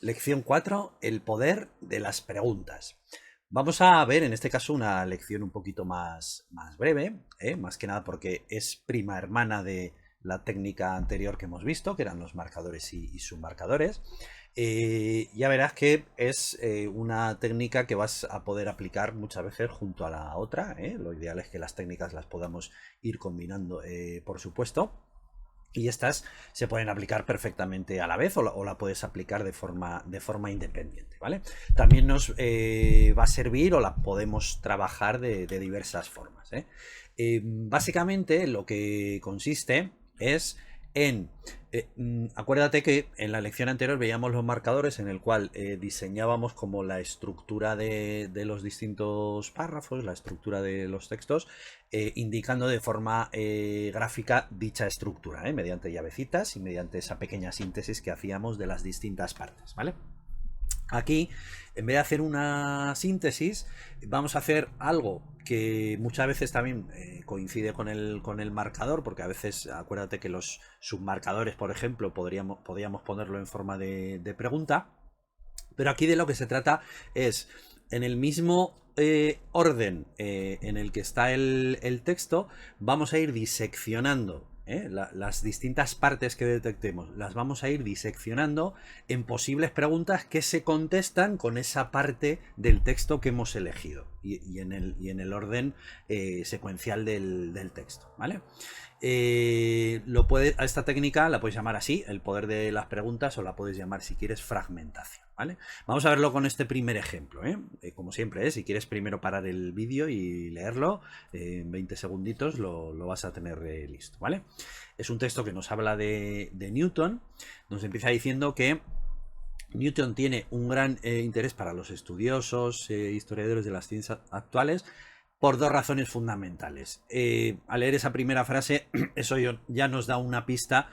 Lección 4, el poder de las preguntas. Vamos a ver en este caso una lección un poquito más breve, más que nada porque es prima hermana de la técnica anterior que hemos visto, que eran los marcadores y submarcadores. Ya verás que es una técnica que vas a poder aplicar muchas veces junto a la otra. Lo ideal es que las técnicas las podamos ir combinando, por supuesto. Y estas se pueden aplicar perfectamente a la vez o la puedes aplicar de forma independiente, ¿vale? También nos va a servir o la podemos trabajar de diversas formas, ¿eh? Básicamente lo que consiste es en... acuérdate que en la lección anterior veíamos los marcadores en el cual diseñábamos como la estructura de los distintos párrafos, la estructura de los textos, indicando de forma gráfica dicha estructura, mediante llavecitas y mediante esa pequeña síntesis que hacíamos de las distintas partes, ¿vale? Aquí, en vez de hacer una síntesis, vamos a hacer algo que muchas veces también coincide con el marcador, porque a veces, acuérdate que los submarcadores, por ejemplo, podríamos ponerlo en forma de pregunta, pero aquí de lo que se trata es, en el mismo orden en el que está el texto, vamos a ir diseccionando las distintas partes que detectemos, las vamos a ir diseccionando en posibles preguntas que se contestan con esa parte del texto que hemos elegido y en el orden secuencial del texto, ¿vale? A esta técnica la puedes llamar así, el poder de las preguntas, o la puedes llamar, si quieres, fragmentación, ¿vale? Vamos a verlo con este primer ejemplo, como siempre, si quieres primero parar el vídeo y leerlo, en 20 segunditos lo vas a tener listo, ¿vale? Es un texto que nos habla de Newton, nos empieza diciendo que Newton tiene un gran interés para los estudiosos, historiadores de las ciencias actuales, por dos razones fundamentales. Al leer esa primera frase, eso ya nos da una pista.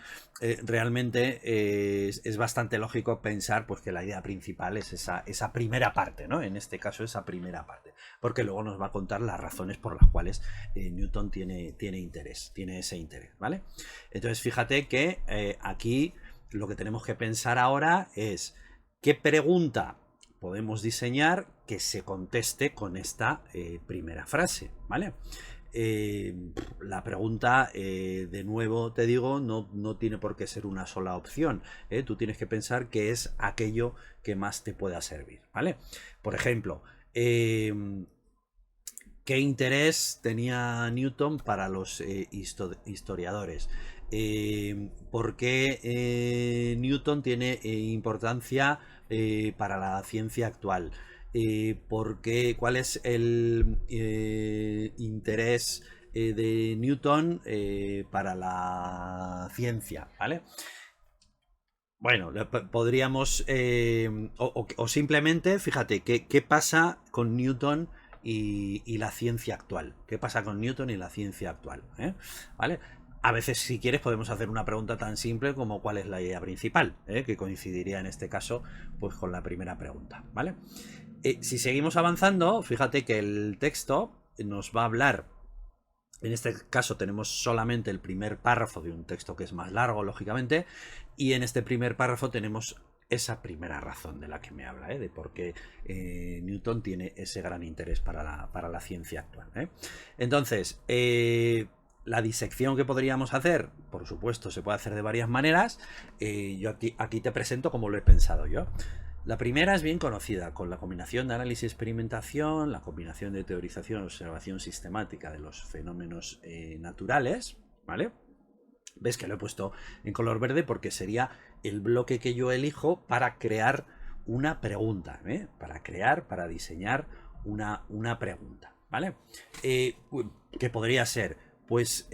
Realmente es bastante lógico pensar pues, que la idea principal es esa primera parte, ¿no? En este caso, esa primera parte. Porque luego nos va a contar las razones por las cuales Newton tiene ese interés, ¿vale? Entonces, fíjate que aquí lo que tenemos que pensar ahora es qué pregunta podemos diseñar que se conteste con esta primera frase, ¿vale? La pregunta, de nuevo te digo, no tiene por qué ser una sola opción. Tú tienes que pensar qué es aquello que más te pueda servir, ¿vale? Por ejemplo, ¿qué interés tenía Newton para los historiadores? ¿Por qué Newton tiene importancia para la ciencia actual? ¿Cuál es el interés de Newton para la ciencia? ¿Vale? Bueno, podríamos, o simplemente, fíjate, ¿qué pasa con Newton y la ciencia actual? ¿Qué pasa con Newton y la ciencia actual? ¿Vale? A veces, si quieres, podemos hacer una pregunta tan simple como ¿cuál es la idea principal? Que coincidiría en este caso pues con la primera pregunta, ¿vale? Si seguimos avanzando, fíjate que el texto nos va a hablar. En este caso tenemos solamente el primer párrafo de un texto que es más largo, lógicamente, y en este primer párrafo tenemos esa primera razón de la que me habla, de por qué Newton tiene ese gran interés para la ciencia actual. Entonces, la disección que podríamos hacer, por supuesto, se puede hacer de varias maneras. Yo aquí te presento como lo he pensado yo. La primera es bien conocida, con la combinación de análisis y experimentación, la combinación de teorización y observación sistemática de los fenómenos naturales, ¿vale? Ves que lo he puesto en color verde porque sería el bloque que yo elijo para crear una pregunta, para diseñar una pregunta, ¿vale? ¿Qué podría ser? Pues,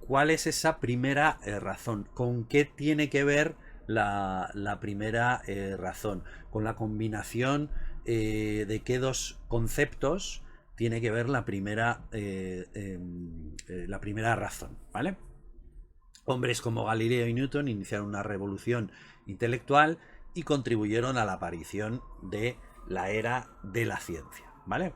¿cuál es esa primera razón? ¿Con qué tiene que ver la primera razón? Con la combinación de qué dos conceptos tiene que ver la primera razón, ¿vale? Hombres como Galileo y Newton iniciaron una revolución intelectual y contribuyeron a la aparición de la era de la ciencia, ¿vale?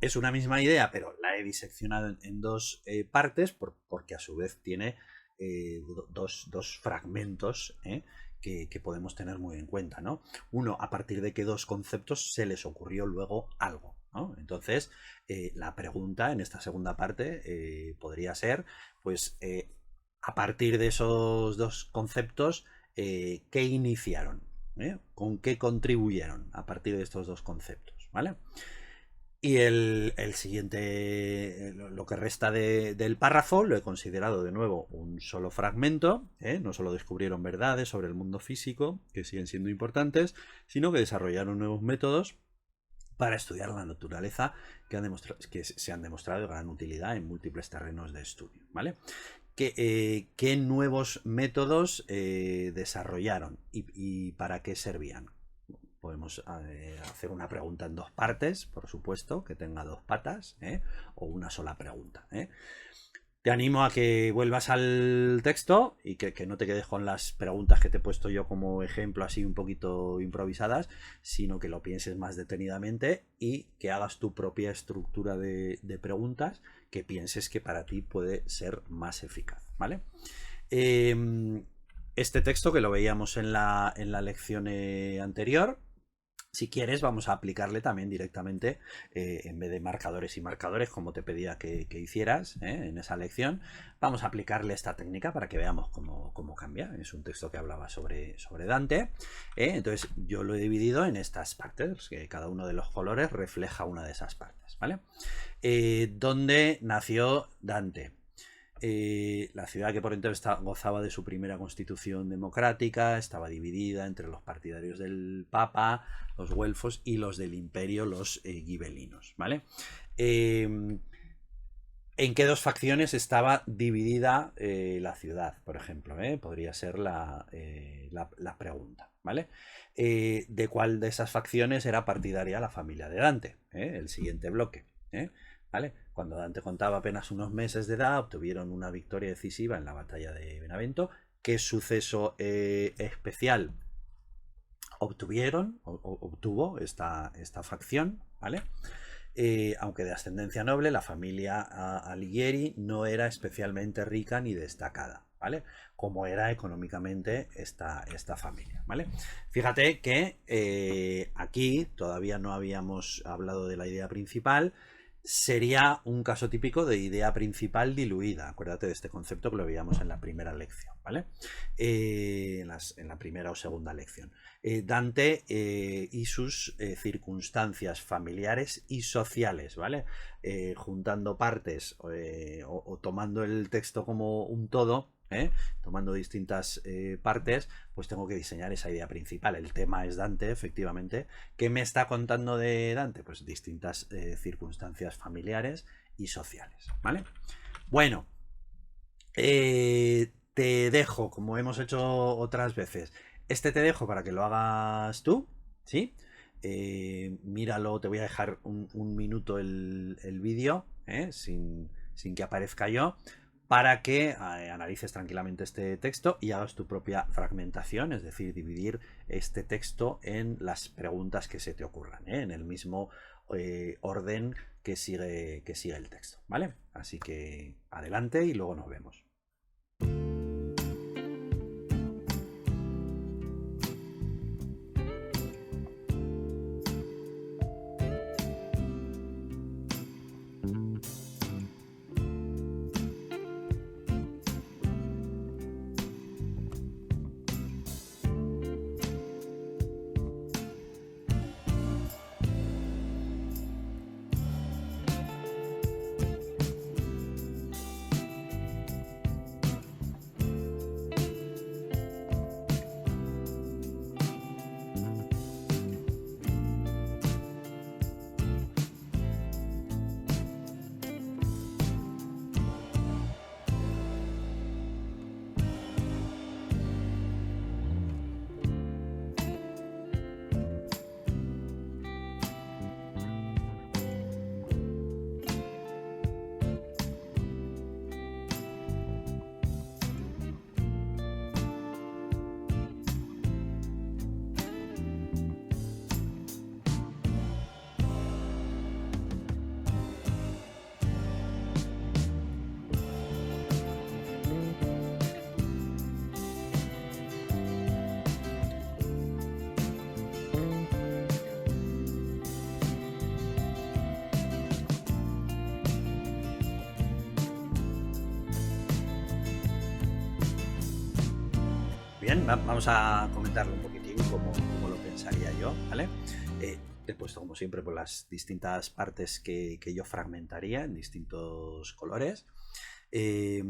Es una misma idea, pero la he diseccionado en dos partes porque a su vez tiene dos fragmentos que podemos tener muy en cuenta, ¿no? Uno, a partir de qué dos conceptos se les ocurrió luego algo, ¿no? Entonces, la pregunta en esta segunda parte podría ser, pues, a partir de esos dos conceptos, ¿qué iniciaron? ¿Con qué contribuyeron a partir de estos dos conceptos? ¿Vale? Y el siguiente, lo que resta del párrafo, lo he considerado de nuevo un solo fragmento. No solo descubrieron verdades sobre el mundo físico, que siguen siendo importantes, sino que desarrollaron nuevos métodos para estudiar la naturaleza que se han demostrado de gran utilidad en múltiples terrenos de estudio. ¿Vale? ¿Qué nuevos métodos desarrollaron y para qué servían? Podemos hacer una pregunta en dos partes, por supuesto, que tenga dos patas, o una sola pregunta. Te animo a que vuelvas al texto y que no te quedes con las preguntas que te he puesto yo como ejemplo, así un poquito improvisadas, sino que lo pienses más detenidamente y que hagas tu propia estructura de preguntas que pienses que para ti puede ser más eficaz, ¿vale? Este texto que lo veíamos en la lección anterior, si quieres, vamos a aplicarle también directamente, en vez de marcadores y marcadores, como te pedía que hicieras en esa lección, vamos a aplicarle esta técnica para que veamos cómo cambia. Es un texto que hablaba sobre Dante. Entonces, yo lo he dividido en estas partes, que cada uno de los colores refleja una de esas partes, ¿vale? ¿Dónde nació Dante? La ciudad que por entonces gozaba de su primera constitución democrática, estaba dividida entre los partidarios del Papa, los güelfos, y los del imperio, los gibelinos, ¿vale? ¿En qué dos facciones estaba dividida la ciudad, por ejemplo? Podría ser la pregunta, ¿vale? ¿De cuál de esas facciones era partidaria la familia de Dante? El siguiente bloque, ¿vale? Cuando Dante contaba apenas unos meses de edad, obtuvieron una victoria decisiva en la batalla de Benevento. ¿Qué suceso especial obtuvo esta facción? ¿Vale? Aunque de ascendencia noble, la familia Alighieri no era especialmente rica ni destacada, ¿vale? Como era económicamente esta familia, ¿vale? Fíjate que aquí todavía no habíamos hablado de la idea principal. Sería un caso típico de idea principal diluida. Acuérdate de este concepto que lo veíamos en la primera lección, ¿vale? En la primera o segunda lección. Dante y sus circunstancias familiares y sociales, ¿vale? Juntando partes o tomando el texto como un todo, tomando distintas partes, pues tengo que diseñar esa idea principal. El tema es Dante, efectivamente. ¿Qué me está contando de Dante? Pues distintas circunstancias familiares y sociales, ¿vale? Bueno, te dejo, como hemos hecho otras veces, te dejo para que lo hagas tú, ¿sí? Míralo, te voy a dejar un minuto el vídeo, sin que aparezca yo, para que analices tranquilamente este texto y hagas tu propia fragmentación, es decir, dividir este texto en las preguntas que se te ocurran, en el mismo orden que sigue el texto, ¿vale? Así que adelante y luego nos vemos. Bien, vamos a comentarlo un poquitín como lo pensaría yo, ¿vale? He puesto como siempre por las distintas partes que yo fragmentaría en distintos colores. Eh,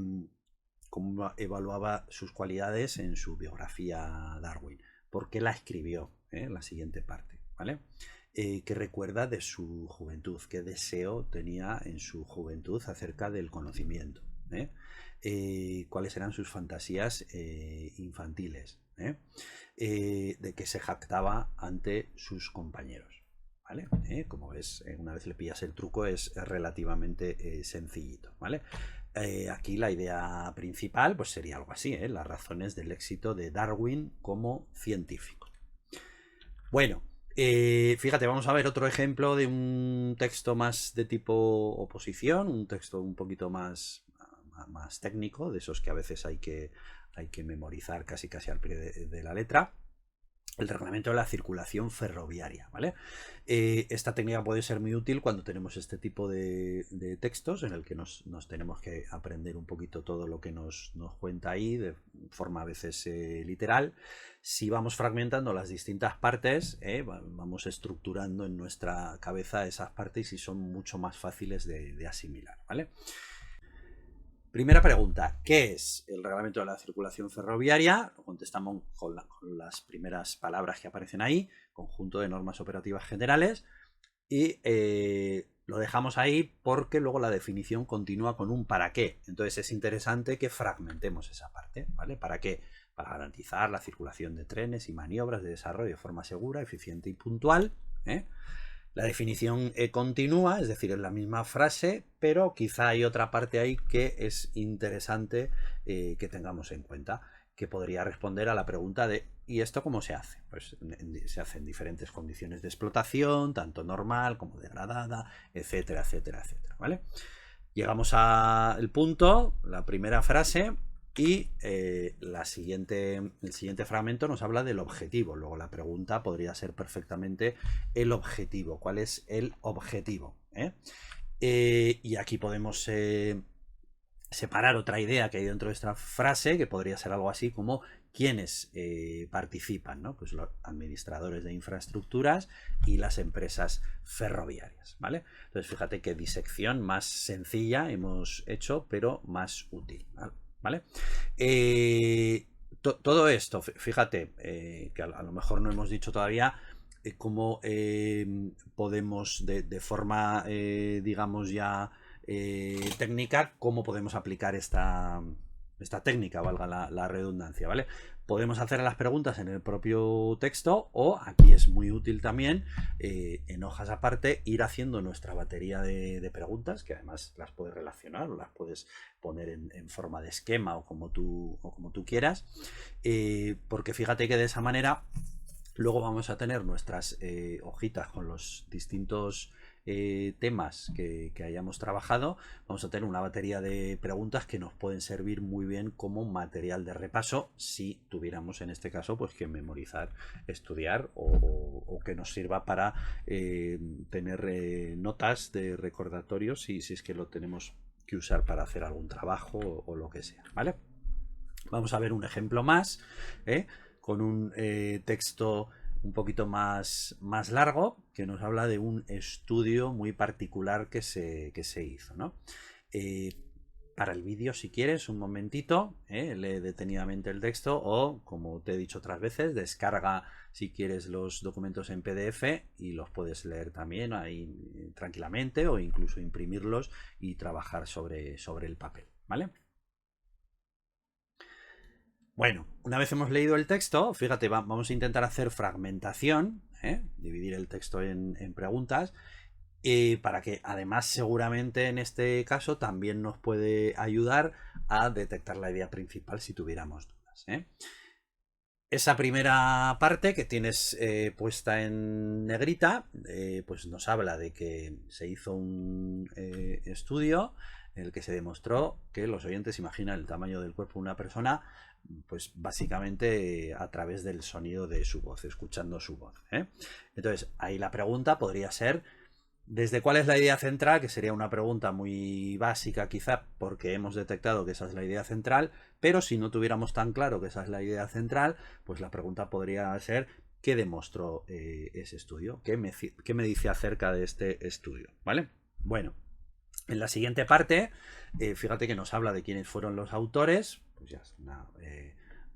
Cómo evaluaba sus cualidades en su biografía Darwin. ¿Por qué la escribió? La siguiente parte, ¿vale? ¿Qué recuerda de su juventud? ¿Qué deseo tenía en su juventud acerca del conocimiento? ¿Cuáles eran sus fantasías infantiles? De que se jactaba ante sus compañeros. ¿Vale? Como ves, una vez le pillas el truco es relativamente sencillito, ¿vale? Aquí la idea principal pues sería algo así, las razones del éxito de Darwin como científico. Bueno, fíjate, vamos a ver otro ejemplo de un texto más de tipo oposición, un texto un poquito más técnico, de esos que a veces hay que memorizar casi al pie de la letra. El reglamento de la circulación ferroviaria, ¿vale? Esta técnica puede ser muy útil cuando tenemos este tipo de textos en el que nos tenemos que aprender un poquito todo lo que nos cuenta ahí de forma a veces literal. Si vamos fragmentando las distintas partes, vamos estructurando en nuestra cabeza esas partes y son mucho más fáciles de asimilar, ¿vale? Primera pregunta, ¿qué es el reglamento de la circulación ferroviaria? Lo contestamos con las primeras palabras que aparecen ahí, conjunto de normas operativas generales, y lo dejamos ahí porque luego la definición continúa con un para qué. Entonces es interesante que fragmentemos esa parte, ¿vale? ¿Para qué? Para garantizar la circulación de trenes y maniobras de desarrollo de forma segura, eficiente y puntual, ¿eh? La definición continúa, es decir, es la misma frase, pero quizá hay otra parte ahí que es interesante que tengamos en cuenta, que podría responder a la pregunta de ¿y esto cómo se hace? Pues se hace en diferentes condiciones de explotación, tanto normal como degradada, etcétera, etcétera, etcétera, ¿vale? Llegamos al punto, la primera frase, y el siguiente fragmento nos habla del objetivo. Luego la pregunta podría ser perfectamente el objetivo. ¿Cuál es el objetivo? Y aquí podemos separar otra idea que hay dentro de esta frase, que podría ser algo así como quiénes participan, ¿no? Pues los administradores de infraestructuras y las empresas ferroviarias, ¿vale? Entonces fíjate qué disección más sencilla hemos hecho, pero más útil, ¿vale? Todo esto, fíjate, que a lo mejor no hemos dicho todavía cómo podemos de forma, digamos ya técnica, cómo podemos aplicar esta técnica, valga la redundancia, ¿vale? Podemos hacer las preguntas en el propio texto o aquí es muy útil también en hojas aparte ir haciendo nuestra batería de preguntas, que además las puedes relacionar o las puedes poner en forma de esquema o como tú quieras, porque fíjate que de esa manera luego vamos a tener nuestras hojitas con los distintos temas que hayamos trabajado. Vamos a tener una batería de preguntas que nos pueden servir muy bien como material de repaso si tuviéramos en este caso pues que memorizar, estudiar o que nos sirva para tener notas de recordatorio si es que lo tenemos que usar para hacer algún trabajo o lo que sea, ¿vale? Vamos a ver un ejemplo más, con un texto un poquito más largo que nos habla de un estudio muy particular que se hizo, ¿no? Para el vídeo, si quieres, un momentito, lee detenidamente el texto o, como te he dicho otras veces, descarga si quieres los documentos en PDF y los puedes leer también ahí tranquilamente o incluso imprimirlos y trabajar sobre el papel, ¿vale? Bueno, una vez hemos leído el texto, fíjate, vamos a intentar hacer fragmentación, dividir el texto en preguntas, para que además seguramente en este caso también nos puede ayudar a detectar la idea principal si tuviéramos dudas. Esa primera parte que tienes puesta en negrita, pues nos habla de que se hizo un estudio en el que se demostró que los oyentes imaginan el tamaño del cuerpo de una persona, pues básicamente a través del sonido de su voz, escuchando su voz. Entonces, ahí la pregunta podría ser, Desde cuál es la idea central, que sería una pregunta muy básica quizá, porque hemos detectado que esa es la idea central, pero si no tuviéramos tan claro que esa es la idea central, pues la pregunta podría ser: ¿qué demostró ese estudio? ¿Qué me dice acerca de este estudio? ¿Vale? Bueno, en la siguiente parte, fíjate que nos habla de quiénes fueron los autores, pues ya es una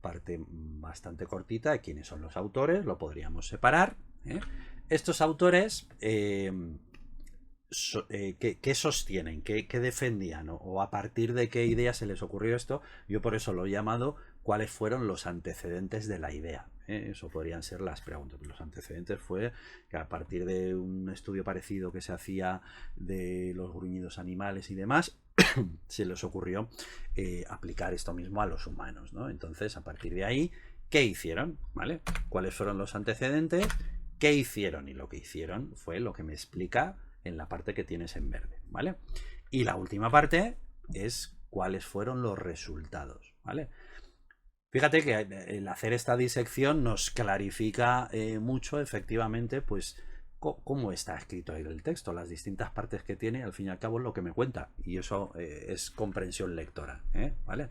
parte bastante cortita de quiénes son los autores, lo podríamos separar. Estos autores, ¿qué sostienen? ¿Qué defendían? ¿O a partir de qué idea se les ocurrió esto? Yo por eso lo he llamado ¿cuáles fueron los antecedentes de la idea? Eso podrían ser las preguntas. Los antecedentes fue que a partir de un estudio parecido que se hacía de los gruñidos animales y demás, se les ocurrió aplicar esto mismo a los humanos, ¿no? Entonces, a partir de ahí, ¿qué hicieron? ¿Vale? ¿Cuáles fueron los antecedentes? ¿Qué hicieron? Y lo que hicieron fue lo que me explica en la parte que tienes en verde, ¿vale? Y la última parte es cuáles fueron los resultados, ¿vale? Fíjate que el hacer esta disección nos clarifica mucho, efectivamente, pues cómo está escrito ahí el texto, las distintas partes que tiene, al fin y al cabo es lo que me cuenta, y eso es comprensión lectora, ¿vale?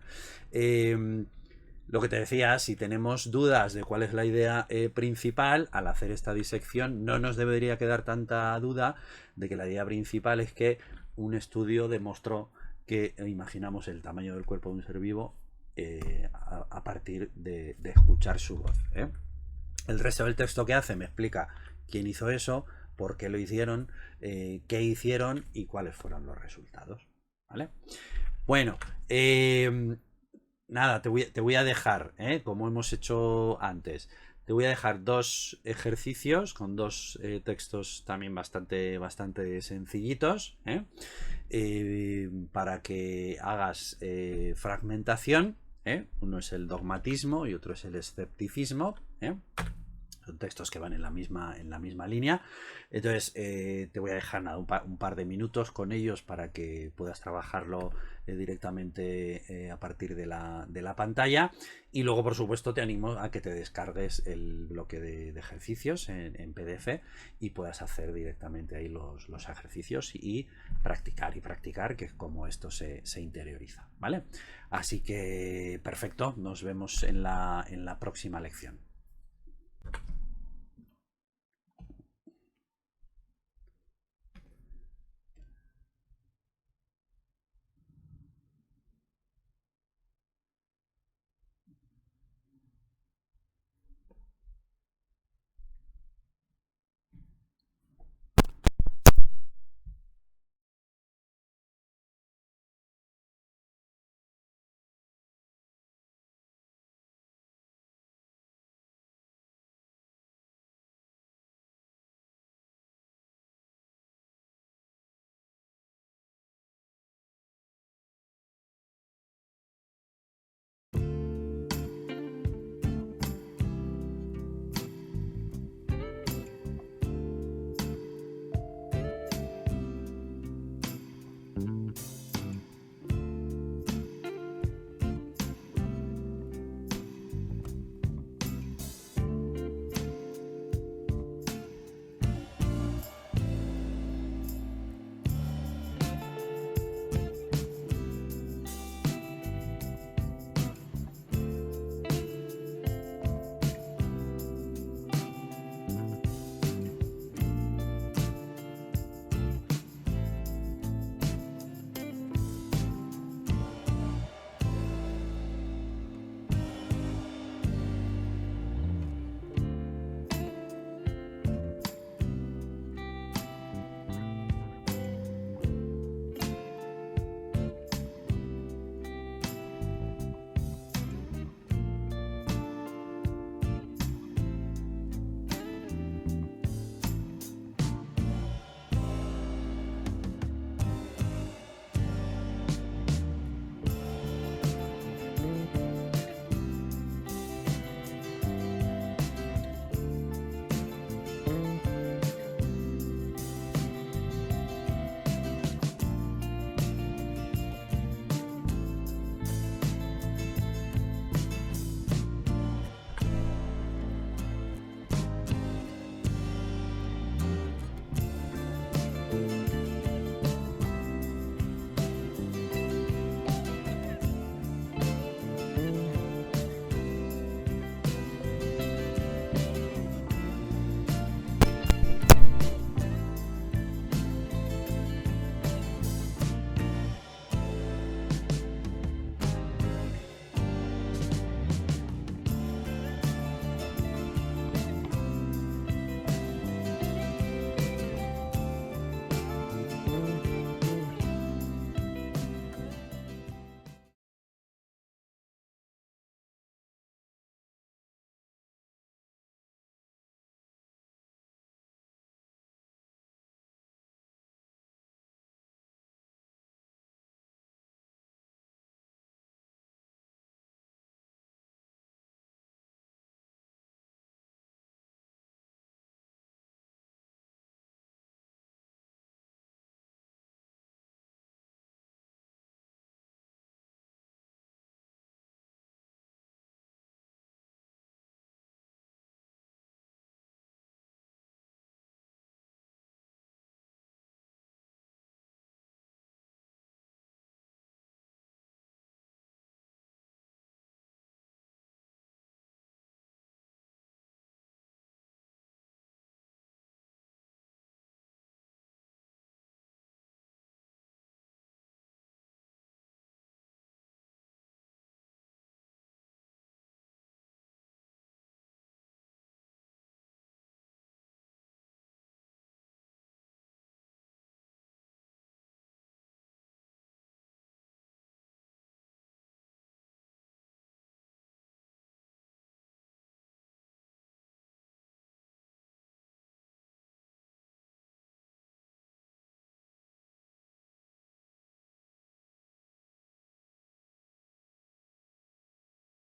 Lo que te decía, si tenemos dudas de cuál es la idea principal, al hacer esta disección no nos debería quedar tanta duda de que la idea principal es que un estudio demostró que imaginamos el tamaño del cuerpo de un ser vivo a partir de escuchar su voz. El resto del texto que hace me explica quién hizo eso, por qué lo hicieron, qué hicieron y cuáles fueron los resultados. ¿Vale? Bueno, nada, te voy a dejar, como hemos hecho antes, te voy a dejar dos ejercicios con dos textos también bastante sencillitos, para que hagas fragmentación. Uno es el dogmatismo y otro es el escepticismo. Son textos que van en la misma línea. Entonces te voy a dejar nada, un par de minutos con ellos para que puedas trabajarlo directamente a partir de la pantalla. Y luego, por supuesto, te animo a que te descargues el bloque de ejercicios en PDF y puedas hacer directamente ahí los ejercicios y practicar, que es como esto se interioriza, ¿vale? Así que perfecto, nos vemos en la próxima lección.